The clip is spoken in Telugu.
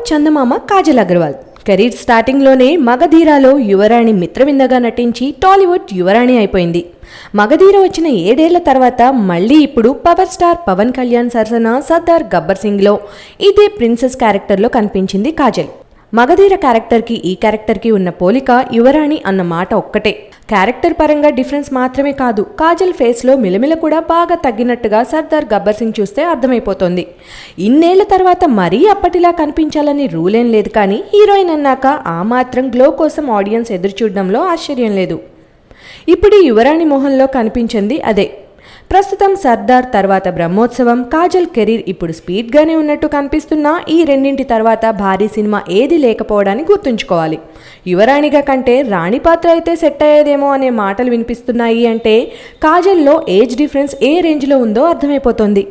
టాలీవుడ్ చందమామ కాజల్ అగర్వాల్ కెరీర్ స్టార్టింగ్లోనే మగధీరాలో యువరాణి మిత్రవిందగా నటించి టాలీవుడ్ యువరాణి అయిపోయింది. మగధీర వచ్చిన 7 ఏళ్ల తర్వాత మళ్ళీ ఇప్పుడు పవర్ స్టార్ పవన్ కళ్యాణ్ సరసన సర్దార్ గబ్బర్ సింగ్లో ఇదే ప్రిన్సెస్ క్యారెక్టర్లో కనిపించింది కాజల్. మగధీర క్యారెక్టర్కి ఈ క్యారెక్టర్కి ఉన్న పోలిక యువరాణి అన్న మాట ఒక్కటే. క్యారెక్టర్ పరంగా డిఫరెన్స్ మాత్రమే కాదు, కాజల్ ఫేస్లో మిలమిల కూడా బాగా తగ్గినట్టుగా సర్దార్ గబ్బర్ సింగ్ చూస్తే అర్థమైపోతోంది. ఇన్నేళ్ల తర్వాత మరీ అప్పటిలా కనిపించాలని రూలేం లేదు, కానీ హీరోయిన్ అన్నాక ఆ మాత్రం గ్లో కోసం ఆడియన్స్ ఎదురుచూడడంలో ఆశ్చర్యం లేదు. ఇప్పుడు యువరాణి మొహంలో కనిపించింది అదే. ప్రస్తుతం సర్దార్ తర్వాత బ్రహ్మోత్సవం, కాజల్ కెరీర్ ఇప్పుడు స్పీడ్గానే ఉన్నట్టు కనిపిస్తున్నా ఈ రెండింటి తర్వాత భారీ సినిమా ఏది లేకపోవడాన్ని గుర్తుంచుకోవాలి. యువరాణిగా కంటే రాణి పాత్ర అయితే సెట్ అయ్యేదేమో అనే మాటలు వినిపిస్తున్నాయి. అంటే కాజల్లో ఏజ్ డిఫరెన్స్ ఏ రేంజ్లో ఉందో అర్థమైపోతుంది.